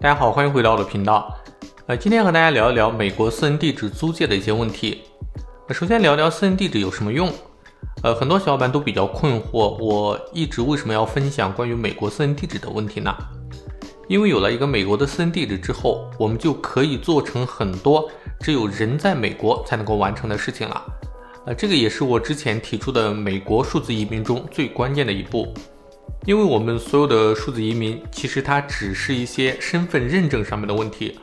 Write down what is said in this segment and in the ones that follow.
大家好，欢迎回到我的频道。今天和大家聊一聊美国私人地址租借的一些问题。首先聊聊私人地址有什么用。很多小伙伴都比较困惑，我一直为什么要分享关于美国私人地址的问题呢？因为有了一个美国的私人地址之后，我们就可以做成很多只有人在美国才能够完成的事情了。这个也是我之前提出的美国数字移民中最关键的一步。因为我们所有的数字移民，其实它只是一些身份认证上面的问题。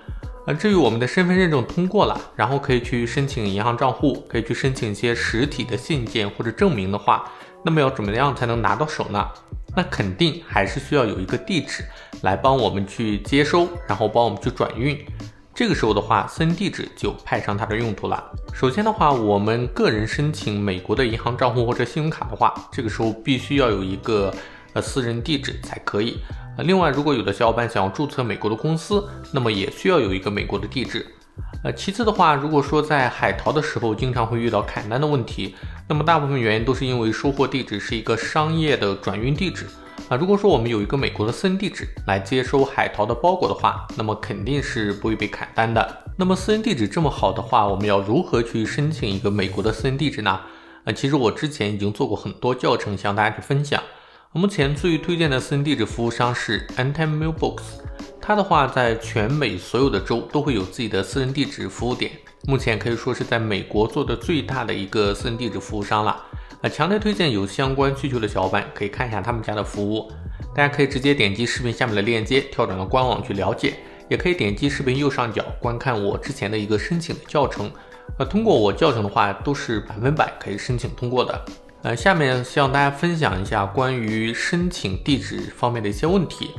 至于我们的身份认证通过了，然后可以去申请银行账户，可以去申请一些实体的信件或者证明的话，那么要怎么样才能拿到手呢？那肯定还是需要有一个地址来帮我们去接收，然后帮我们去转运。这个时候的话，私人地址就派上它的用途了。首先的话，我们个人申请美国的银行账户或者信用卡的话，这个时候必须要有一个私人地址才可以。另外，如果有的小伙伴想要注册美国的公司，那么也需要有一个美国的地址。其次的话，如果说在海淘的时候经常会遇到砍单的问题，那么大部分原因都是因为收货地址是一个商业的转运地址。如果说我们有一个美国的私人地址来接收海淘的包裹的话，那么肯定是不会被砍单的。那么私人地址这么好的话，我们要如何去申请一个美国的私人地址呢？其实我之前已经做过很多教程向大家去分享。目前最推荐的私人地址服务商是 Anthem Mailbox， 它的话在全美所有的州都会有自己的私人地址服务点，目前可以说是在美国做的最大的一个私人地址服务商了。强烈推荐有相关需求的小伙伴可以看一下他们家的服务，大家可以直接点击视频下面的链接跳转到官网去了解，也可以点击视频右上角观看我之前的一个申请的教程。通过我教程的话都是100%可以申请通过的。下面向大家分享一下关于申请地址方面的一些问题。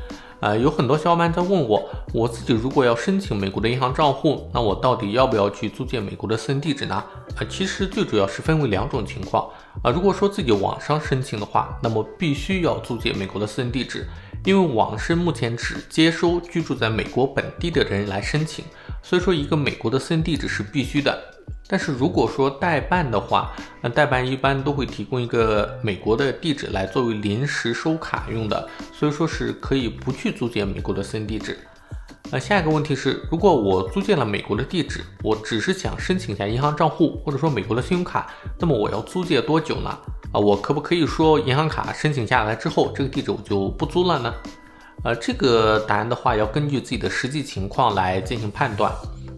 有很多小伙伴在问我自己如果要申请美国的银行账户，那我到底要不要去租借美国的私人地址呢？其实最主要是分为两种情况。如果说自己网上申请的话，那么必须要租借美国的私人地址，因为网申目前只接收居住在美国本地的人来申请，所以说一个美国的私人地址是必须的。但是如果说代办的话，代办一般都会提供一个美国的地址来作为临时收卡用的，所以说是可以不去租借美国的私人地址。下一个问题是，如果我租借了美国的地址，我只是想申请一下银行账户或者说美国的信用卡，那么我要租借多久呢？我可不可以说银行卡申请下来之后，这个地址我就不租了呢？这个答案的话要根据自己的实际情况来进行判断。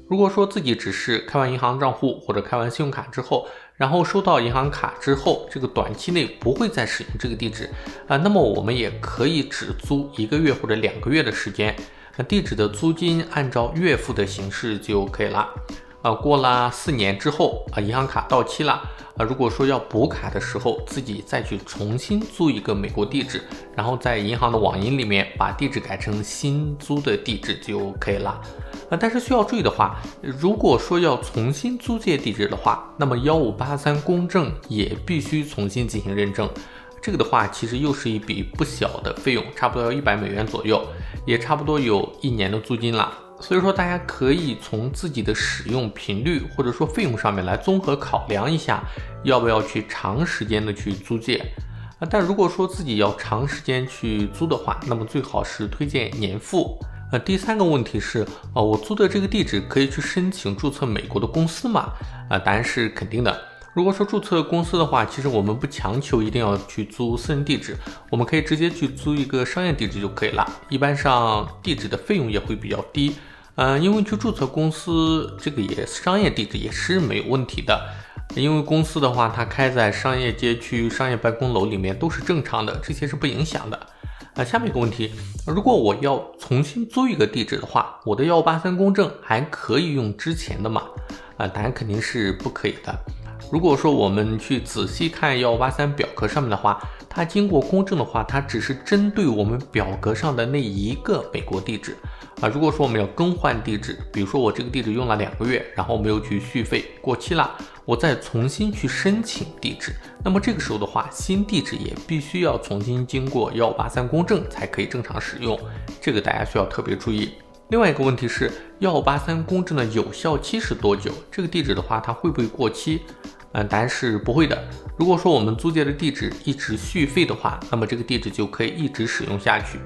如果说自己只是开完银行账户或者开完信用卡之后，然后收到银行卡之后，这个短期内不会再使用这个地址，那么我们也可以只租1个月或者2个月的时间，地址的租金按照月付的形式就可以了。过了4年之后，银行卡到期了，如果说要补卡的时候，自己再去重新租一个美国地址，然后在银行的网银里面把地址改成新租的地址就可以了。但是需要注意的话，如果说要重新租借地址的话，那么1583公证也必须重新进行认证。这个的话其实又是一笔不小的费用，差不多要$100左右，也差不多有1年的租金了。所以说大家可以从自己的使用频率或者说费用上面来综合考量一下，要不要去长时间的去租借。但如果说自己要长时间去租的话，那么最好是推荐年付。第三个问题是，我租的这个地址可以去申请注册美国的公司吗？答案是肯定的。如果说注册公司的话，其实我们不强求一定要去租私人地址，我们可以直接去租一个商业地址就可以了。一般上地址的费用也会比较低。因为去注册公司这个商业地址也是没有问题的，因为公司的话它开在商业街区、商业办公楼里面都是正常的，这些是不影响的。下面一个问题，如果我要重新租一个地址的话，我的1583公证还可以用之前的吗？答案肯定是不可以的。如果说我们去仔细看1583表格上面的话，它经过公证的话，它只是针对我们表格上的那一个美国地址。如果说我们要更换地址，比如说我这个地址用了2个月，然后没有去续费，过期了，我再重新去申请地址，那么这个时候的话，新地址也必须要重新经过1583公证才可以正常使用，这个大家需要特别注意。另外一个问题是183公证的有效期是多久？这个地址的话，它会不会过期？答案是不会的。如果说我们租借的地址一直续费的话，那么这个地址就可以一直使用下去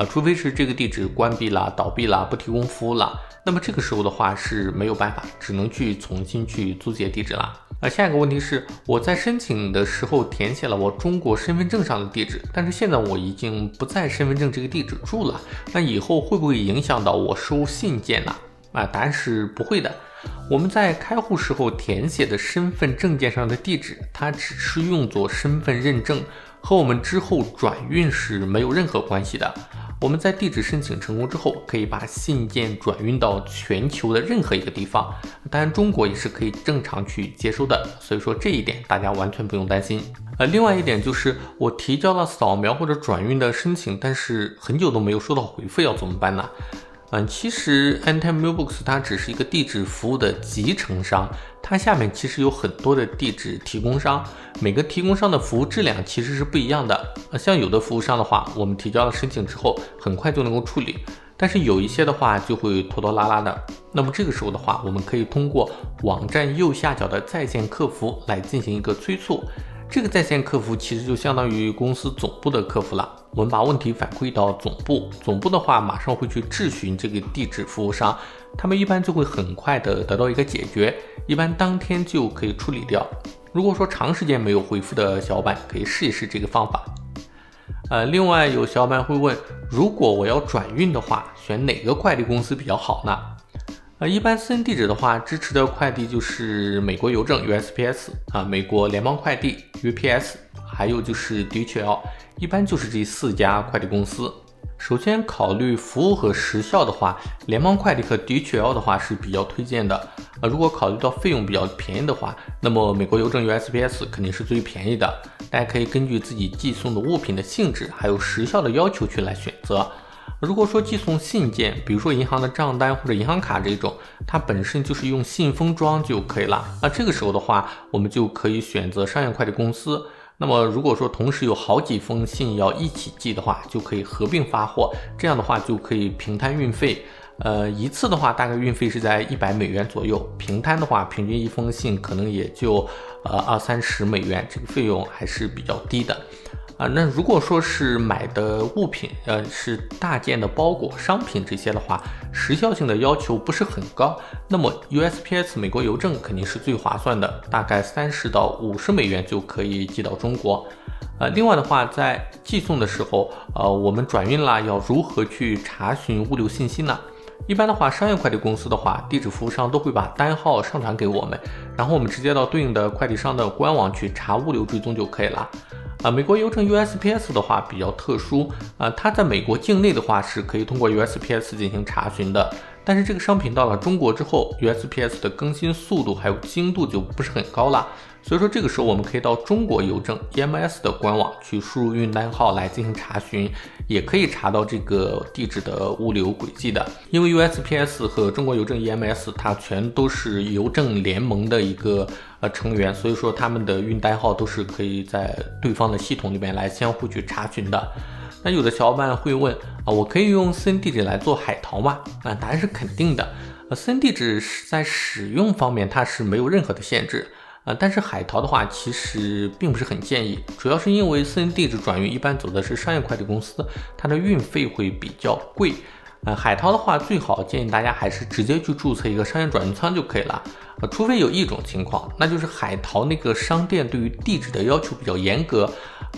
除非是这个地址关闭了、倒闭了、不提供服务了，那么这个时候的话是没有办法，只能去重新去租借地址了。下一个问题是，我在申请的时候填写了我中国身份证上的地址，但是现在我已经不在身份证这个地址住了，那以后会不会影响到我收信件呢？答案是不会的。我们在开户时候填写的身份证件上的地址，它只是用作身份认证，和我们之后转运是没有任何关系的。我们在地址申请成功之后，可以把信件转运到全球的任何一个地方，当然中国也是可以正常去接收的，所以说这一点大家完全不用担心。另外一点就是我提交了扫描或者转运的申请，但是很久都没有收到回复，要怎么办呢？其实 Anytime Mailbox 它只是一个地址服务的集成商，它下面其实有很多的地址提供商，每个提供商的服务质量其实是不一样的。像有的服务商的话，我们提交了申请之后很快就能够处理，但是有一些的话就会拖拖拉拉的。那么这个时候的话，我们可以通过网站右下角的在线客服来进行一个催促。这个在线客服其实就相当于公司总部的客服了，我们把问题反馈到总部，总部的话马上会去质询这个地址服务商，他们一般就会很快的得到一个解决，一般当天就可以处理掉。如果说长时间没有回复的小伙伴，可以试一试这个方法。另外有小伙伴会问，如果我要转运的话，选哪个快递公司比较好呢？一般私人地址的话，支持的快递就是美国邮政 USPS 美国联邦快递 UPS， 还有就是 DHL， 一般就是这4家快递公司。首先考虑服务和时效的话，联邦快递和 DHL 的话是比较推荐的。如果考虑到费用比较便宜的话，那么美国邮政 USPS 肯定是最便宜的。大家可以根据自己寄送的物品的性质还有时效的要求去来选择。如果说寄送信件，比如说银行的账单或者银行卡这种，它本身就是用信封装就可以了。这个时候的话，我们就可以选择商业快递公司。那么如果说同时有好几封信要一起寄的话，就可以合并发货，这样的话就可以平摊运费。一次的话大概运费是在$100左右，平摊的话平均一封信可能也就$20-30，这个费用还是比较低的。那如果说是买的物品是大件的包裹商品这些的话，时效性的要求不是很高，那么 USPS 美国邮政肯定是最划算的，大概$30-50就可以寄到中国。另外的话，在寄送的时候我们转运了，要如何去查询物流信息呢？一般的话，商业快递公司的话，地址服务商都会把单号上传给我们，然后我们直接到对应的快递商的官网去查物流追踪就可以了。美国邮政 USPS 的话比较特殊，它在美国境内的话是可以通过 USPS 进行查询的，但是这个商品到了中国之后 ，USPS 的更新速度还有精度就不是很高了，所以说这个时候我们可以到中国邮政 EMS 的官网去输入运单号来进行查询，也可以查到这个地址的物流轨迹的。因为 USPS 和中国邮政 EMS 它全都是邮政联盟的一个成员，所以说他们的运单号都是可以在对方的系统里面来相互去查询的。那有的小伙伴会问我可以用私人地址来做海淘吗？答案是肯定的。私人地址在使用方面它是没有任何的限制，但是海淘的话其实并不是很建议，主要是因为私人地址转运一般走的是商业快递公司，它的运费会比较贵。海淘的话最好建议大家还是直接去注册一个商业转运仓就可以了。除非有一种情况，那就是海淘那个商店对于地址的要求比较严格，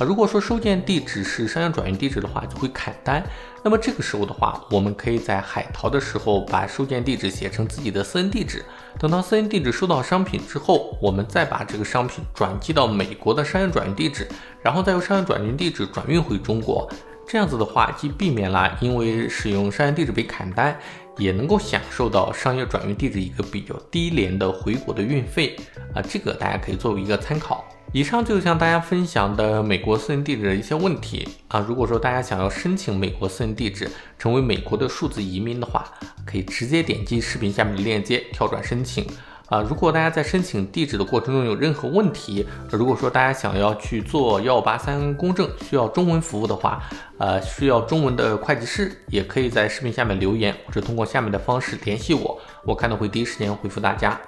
如果说收件地址是商业转运地址的话就会砍单，那么这个时候的话，我们可以在海淘的时候把收件地址写成自己的私人地址，等到私人地址收到商品之后，我们再把这个商品转寄到美国的商业转运地址，然后再由商业转运地址转运回中国。这样子的话，既避免了因为使用商业地址被砍单，也能够享受到商业转运地址一个比较低廉的回国的运费这个大家可以作为一个参考。以上就是向大家分享的美国私人地址的一些问题如果说大家想要申请美国私人地址，成为美国的数字移民的话，可以直接点击视频下面的链接跳转申请。如果大家在申请地址的过程中有任何问题，如果说大家想要去做1583公证，需要中文服务的话，需要中文的会计师，也可以在视频下面留言，或者通过下面的方式联系我，我看到会第一时间回复大家。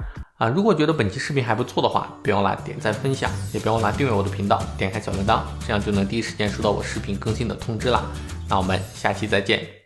如果觉得本期视频还不错的话，别忘了点赞分享，也别忘了订阅我的频道，点开小铃铛，这样就能第一时间收到我视频更新的通知啦。那我们下期再见。